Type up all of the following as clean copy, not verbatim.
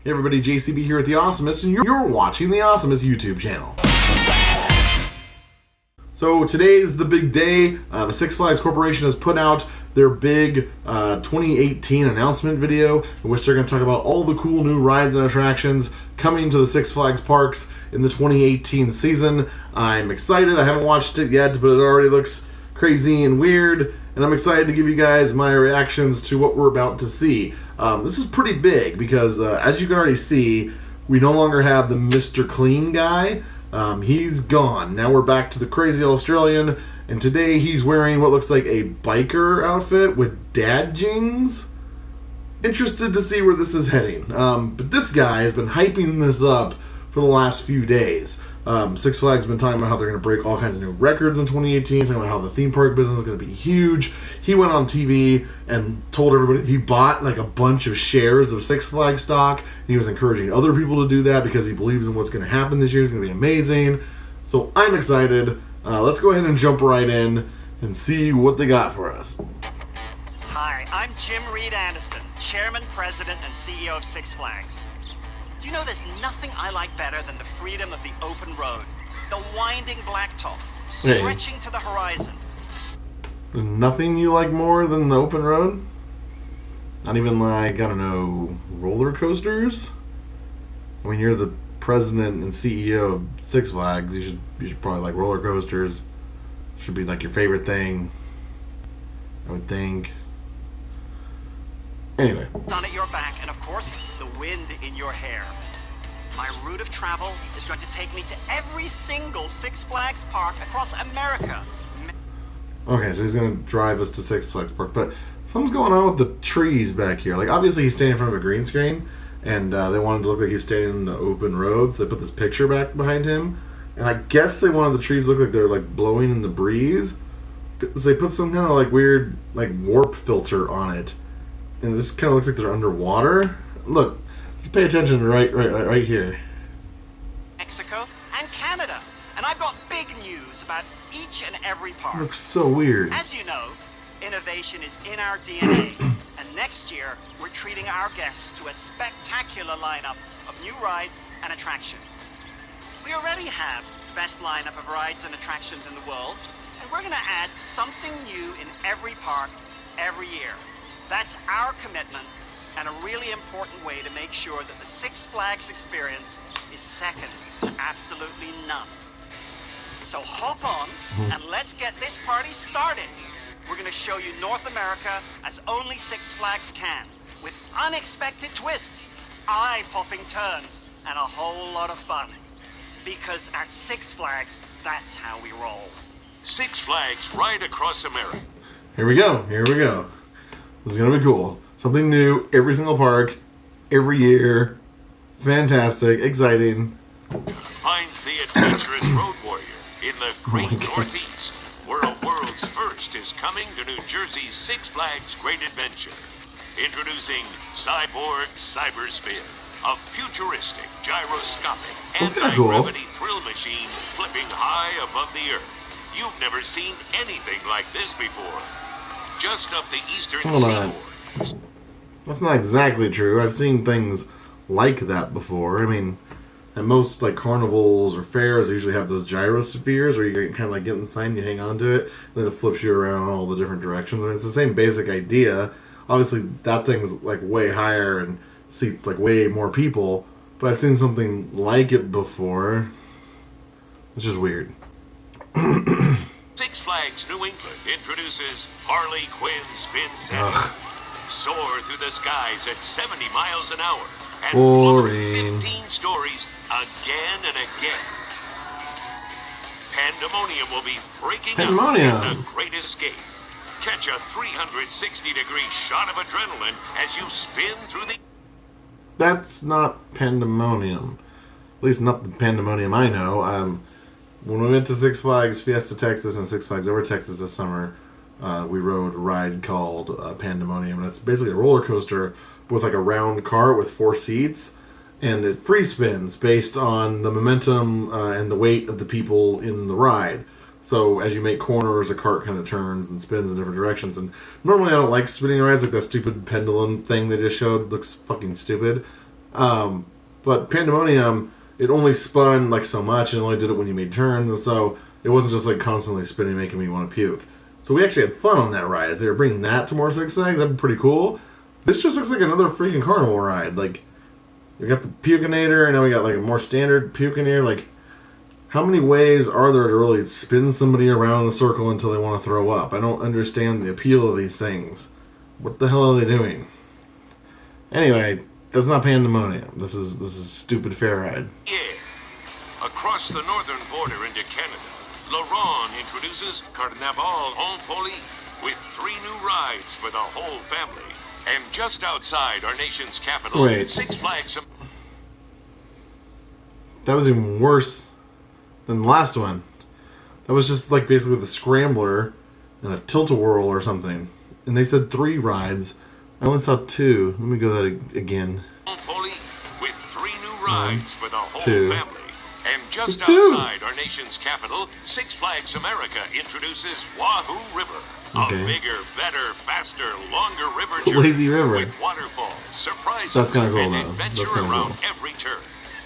Hey everybody, JCB here at The Awesomest, and you're watching The Awesomest YouTube channel. So today's the big day. The Six Flags Corporation has put out their big 2018 announcement video, in which they're going to talk about all the cool new rides and attractions coming to the Six Flags parks in the 2018 season. I'm excited. I haven't watched it yet, but it already looks crazy and weird, and I'm excited to give you guys my reactions to what we're about to see. This is pretty big because, as you can already see, we no longer have the Mr. Clean guy. He's gone. Now we're back to the crazy Australian, and today he's wearing what looks like a biker outfit with dad jeans. Interested to see where this is heading. But this guy has been hyping this up for the last few days. Six Flags has been talking about how they're going to break all kinds of new records in 2018, talking about how the theme park business is going to be huge. He went on TV and told everybody he bought like a bunch of shares of Six Flags stock. And he was encouraging other people to do that because he believes in what's going to happen this year. It's going to be amazing. So I'm excited. Let's go ahead and jump right in and see what they got for us. Hi, I'm Jim Reed Anderson, Chairman, President, and CEO of Six Flags. You know, there's nothing I like better than the freedom of the open road, the winding blacktop, stretching to the horizon. There's nothing you like more than the open road? Not even like, I don't know, roller coasters? I mean, you're the president and CEO of Six Flags. You should probably like roller coasters. Should be like your favorite thing, I would think. Anyway. Sun at your back, and of course, the wind in your hair. My route of travel is going to take me to every single Six Flags park across America. Okay, so he's going to drive us to Six Flags Park, but something's going on with the trees back here. Like, obviously he's standing in front of a green screen, and they wanted to look like he's standing in the open road, so they put this picture back behind him. And I guess they wanted the trees to look like they're, like, blowing in the breeze. So they put some kind of, like, weird, like, warp filter on it. And it just kind of looks like they're underwater. Look, just pay attention right here. Mexico and Canada. And I've got big news about each and every park. It looks so weird. As you know, innovation is in our DNA. And next year, we're treating our guests to a spectacular lineup of new rides and attractions. We already have the best lineup of rides and attractions in the world. And we're going to add something new in every park every year. That's our commitment, and a really important way to make sure that the Six Flags experience is second to absolutely none. So hop on, and let's get this party started. We're going to show you North America as only Six Flags can, with unexpected twists, eye-popping turns, and a whole lot of fun. Because at Six Flags, that's how we roll. Six Flags right across America. Here we go. This is going to be cool. Something new, every single park, every year. Fantastic, exciting. Finds the adventurous road warrior in the great Northeast, where a world's first is coming to New Jersey's Six Flags Great Adventure. Introducing Cyborg Cyberspin, a futuristic, gyroscopic, anti-gravity thrill machine flipping high above the earth. You've never seen anything like this before. Just up the eastern seaboard. That's not exactly true. I've seen things like that before. I mean, at most like carnivals or fairs, they usually have those gyrospheres where you kind of like get inside and you hang on to it, and then it flips you around all the different directions. I mean, it's the same basic idea. Obviously, that thing's like way higher and seats like way more people, but I've seen something like it before. It's just weird. Six Flags New England introduces Harley Quinn Spin Center. Soar through the skies at 70 miles an hour and boring. 15 stories again and again. Pandemonium will be breaking out in the Great Escape. Catch a 360-degree shot of adrenaline as you spin through the... That's not Pandemonium. At least not the Pandemonium I know. When we went to Six Flags Fiesta, Texas, and Six Flags Over Texas this summer, we rode a ride called Pandemonium, and it's basically a roller coaster with like a round cart with 4 seats, and it free spins based on the momentum and the weight of the people in the ride. So as you make corners, a cart kind of turns and spins in different directions. And normally I don't like spinning rides, like that stupid pendulum thing they just showed looks fucking stupid. But Pandemonium, it only spun like so much, and only did it when you made turns, and so it wasn't just like constantly spinning, making me want to puke. So we actually had fun on that ride. If they were bringing that to more Six Flags, that'd be pretty cool. This just looks like another freaking carnival ride. Like, we got the Pukinator, and now we got like a more standard Pukinator. Like, how many ways are there to really spin somebody around in a circle until they want to throw up? I don't understand the appeal of these things. What the hell are they doing? Anyway, that's not Pandemonium. This is stupid fair ride. Yeah. Across the northern border into Canada, Laurent introduces Carnaval en Folie with 3 new rides for the whole family. And just outside our nation's capital, Wait. Six Flags... That was even worse than the last one. That was just like basically the Scrambler and a Tilt-A-Whirl or something. And they said 3 rides. I only saw 2. Let me go that again. With 3 new rides for the whole 2. family. And just It's 2. outside our nation's capital, Six Flags America introduces Wahoo River. Okay. A bigger, better, faster, longer river It's a journey lazy river. with waterfalls, surprises, That's kinda cool, and though. adventure That's kinda around cool. every turn.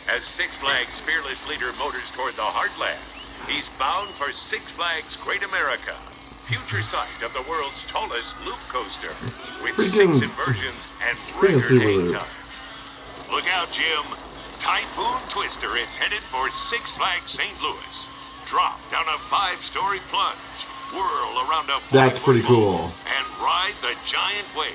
As Six Flags fearless leader motors toward the heartland, he's bound for Six Flags Great America, future site of the world's tallest loop coaster, with 6 Freaking- inversions and freaking record super hang loop. time. Look out, Jim. Typhoon Twister is headed for Six Flags St. Louis. Drop down a 5-story plunge, whirl around a That's 40-foot pretty bowl, cool. and ride the giant wave.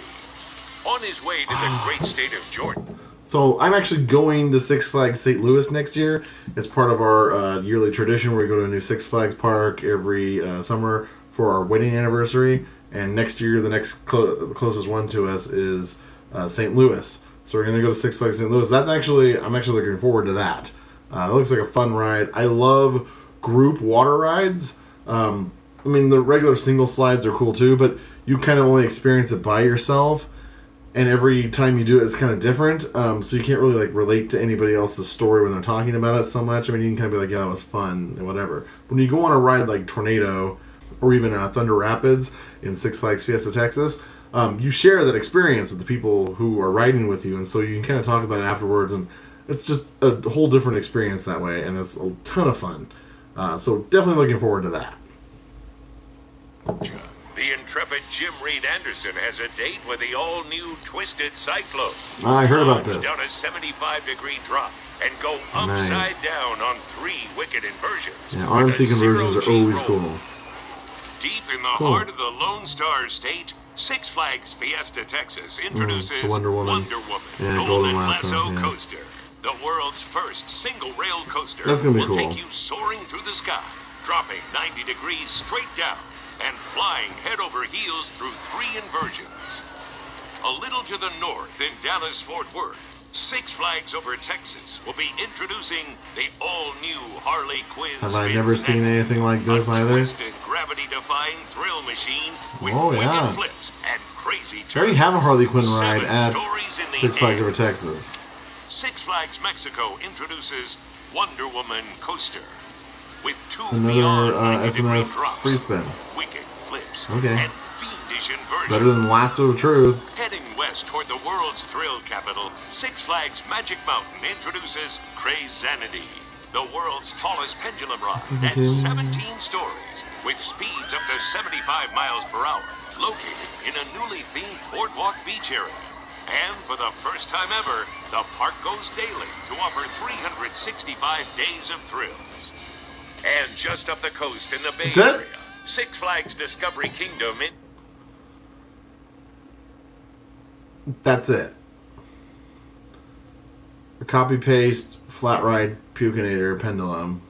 On his way to the great state of Jordan. So I'm actually going to Six Flags St. Louis next year. It's part of our yearly tradition where we go to a new Six Flags park every summer for our wedding anniversary. And next year, the next closest one to us is St. Louis. So we're going to go to Six Flags St. Louis. I'm actually looking forward to that. It looks like a fun ride. I love group water rides. I mean, the regular single slides are cool too, but you kind of only experience it by yourself. And every time you do it, it's kind of different. So you can't really like relate to anybody else's story when they're talking about it so much. I mean, you can kind of be like, yeah, that was fun and whatever. When you go on a ride like Tornado or even Thunder Rapids in Six Flags Fiesta, Texas, you share that experience with the people who are riding with you. And so you can kind of talk about it afterwards. And it's just a whole different experience that way. And it's a ton of fun. So definitely looking forward to that. The intrepid Jim Reed Anderson has a date with the all-new Twisted Cyclone. I heard about Plunge this. Down a 75-degree drop and go Nice. upside down on 3 wicked inversions. Yeah, with RMC a conversions are 0G always roll. cool. Deep in the Cool. heart of the Lone Star State, Six Flags Fiesta, Texas introduces the Wonder Woman. Yeah, Golden Lasso, yeah. Coaster. The world's first single-rail coaster That's gonna be will cool. take you soaring through the sky, dropping 90 degrees straight down, and flying head over heels through 3 inversions. A little to the north in Dallas-Fort Worth, Six Flags over Texas will be introducing the all-new Harley Quinn. Have I Spin never seen Center. anything like this A either? twisted, gravity-defying thrill machine with Oh, wicked yeah. flips and crazy turns. They already have a Harley Quinn ride 7 at stories in the Six Flags air. over Texas. Six Flags Mexico introduces Wonder Woman Coaster with 2 Another beyond 90-degree SMS drops, free spin. wicked flips, Okay. and fiendish inversions. Better than Lasso of Truth. Heading west toward the world's thrill capital, Six Flags Magic Mountain introduces Crazanity, the world's tallest pendulum ride at 17 stories, with speeds up to 75 miles per hour, located in a newly themed boardwalk beach area. And for the first time ever, the park goes daily to offer 365 days of thrills. And just up the coast in the Bay That's it? Area, Six Flags Discovery Kingdom in That's it. A copy paste, flat ride, Pukinator, pendulum.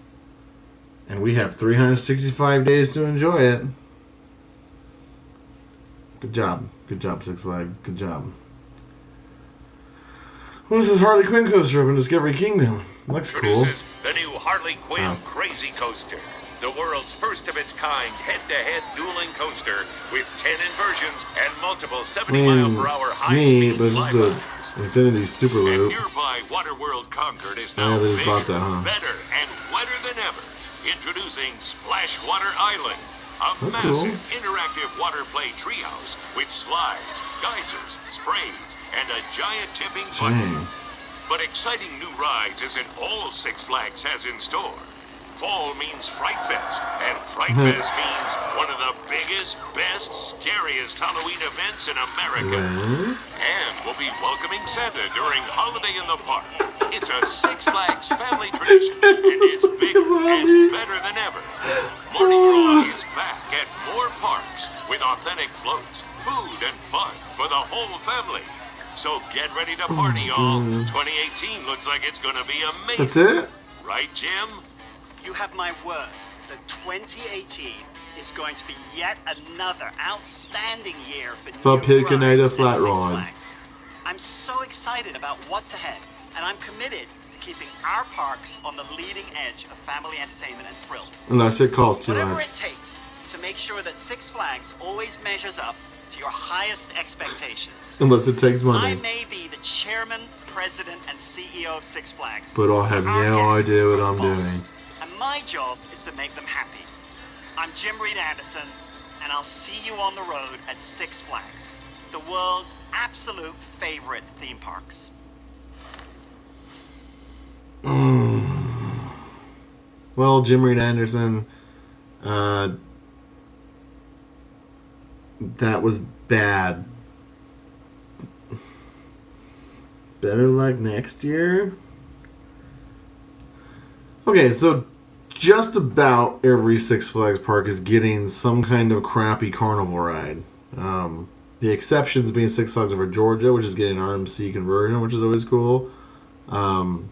And we have 365 days to enjoy it. Good job. Good job, Six Flags. Good job. What is this Harley Quinn coaster up in Discovery Kingdom? Looks cool. introduces the new Harley Quinn Oh. Crazy Coaster, the world's first of its kind head-to-head dueling coaster with 10 inversions and multiple I 70-mile-per-hour mean, high-speed but it's just flybys. a Infinity Super And Loop. nearby Waterworld Concord is Yeah, now they just bigger, bought that, huh? better, and wetter than ever. Introducing Splashwater Island, a That's massive cool. interactive water play treehouse with slides, geysers, sprays, and a giant tipping button. Dang. But exciting new rides isn't all Six Flags has in store. Fall means Fright Fest, and Fright Fest means one of the biggest, best, scariest Halloween events in America. And we'll be welcoming Santa during Holiday in the Park. It's a Six Flags family tradition, and it's bigger and better than ever. Mardi Gras is back at more parks with authentic floats, food, and fun for the whole family. So get ready to party, y'all. 2018 looks like it's going to be amazing. That's it? Right, Jim? You have my word that 2018 is going to be yet another outstanding year for new rides at flat Six rods. Flags. I'm so excited about what's ahead, and I'm committed to keeping our parks on the leading edge of family entertainment and thrills. Unless it costs too Whatever much. it takes to make sure that Six Flags always measures up to your highest expectations. Unless it takes I money. may be the chairman, president, and CEO of Six Flags, But I have our no guests idea what are I'm the boss, doing. and my job is to make them happy. I'm Jim Reed Anderson, and I'll see you on the road at Six Flags, the world's absolute favorite theme parks. Well, Jim Reed Anderson, that was bad. Better luck next year? Okay, so just about every Six Flags park is getting some kind of crappy carnival ride. The exceptions being Six Flags Over Georgia, which is getting RMC conversion, which is always cool.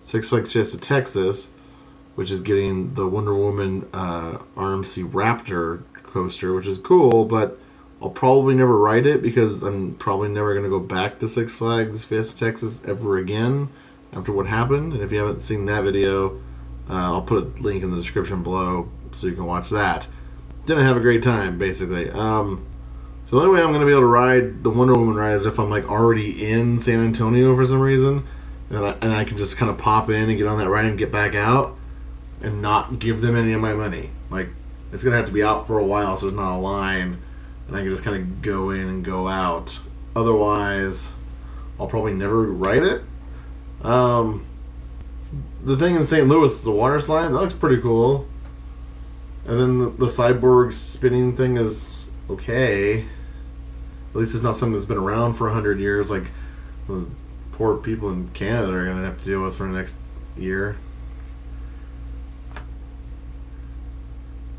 Six Flags Fiesta Texas, which is getting the Wonder Woman RMC Raptor coaster, which is cool, but I'll probably never ride it because I'm probably never going to go back to Six Flags Fiesta Texas ever again after what happened. And if you haven't seen that video, I'll put a link in the description below so you can watch that. Didn't have a great time, basically. So the only way I'm going to be able to ride the Wonder Woman ride is if I'm like already in San Antonio for some reason, and I can just kind of pop in and get on that ride and get back out and not give them any of my money. Like, it's going to have to be out for a while so there's not a line, and I can just kind of go in and go out. Otherwise, I'll probably never ride it. The thing in St. Louis is a water slide. That looks pretty cool. And then the cyborg spinning thing is okay. At least it's not something that's been around for 100 years like the poor people in Canada are going to have to deal with for the next year.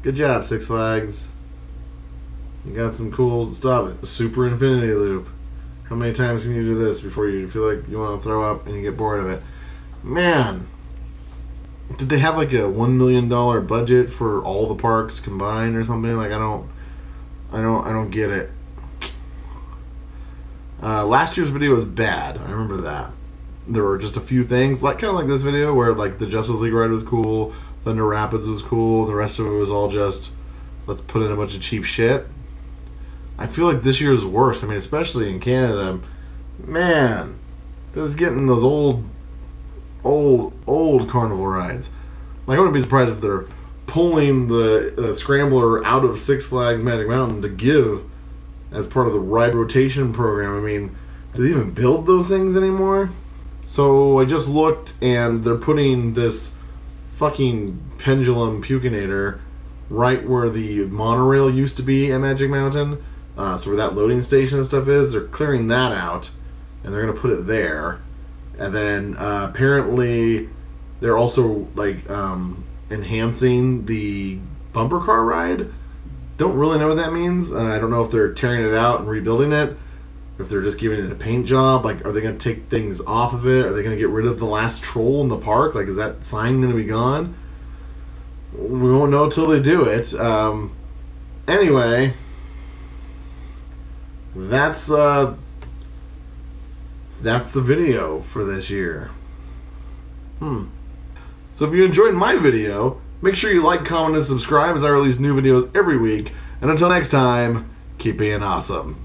Good job, Six Flags. You got some cool stuff. Super Infinity Loop. How many times can you do this before you feel like you want to throw up and you get bored of it? Man. Did they have like a $1 million budget for all the parks combined or something? Like I don't get it. Last year's video was bad. I remember that. There were just a few things, like kind of like this video, where like the Justice League ride was cool, Thunder Rapids was cool, the rest of it was all just let's put in a bunch of cheap shit. I feel like this year is worse. I mean, especially in Canada, man, it was getting those old carnival rides. Like, I wouldn't be surprised if they're pulling the Scrambler out of Six Flags Magic Mountain to give as part of the ride rotation program. I mean, do they even build those things anymore? So I just looked, and they're putting this fucking pendulum pukinator right where the monorail used to be at Magic Mountain. So where that loading station and stuff is, they're clearing that out, and they're going to put it there. And then apparently they're also like enhancing the bumper car ride. Don't really know what that means. I don't know if they're tearing it out and rebuilding it, if they're just giving it a paint job. Like, are they going to take things off of it? Are they going to get rid of the last troll in the park? Like, is that sign going to be gone? We won't know till they do it. Anyway, that's the video for this year. So if you enjoyed my video, make sure you like, comment, and subscribe as I release new videos every week. And until next time, keep being awesome.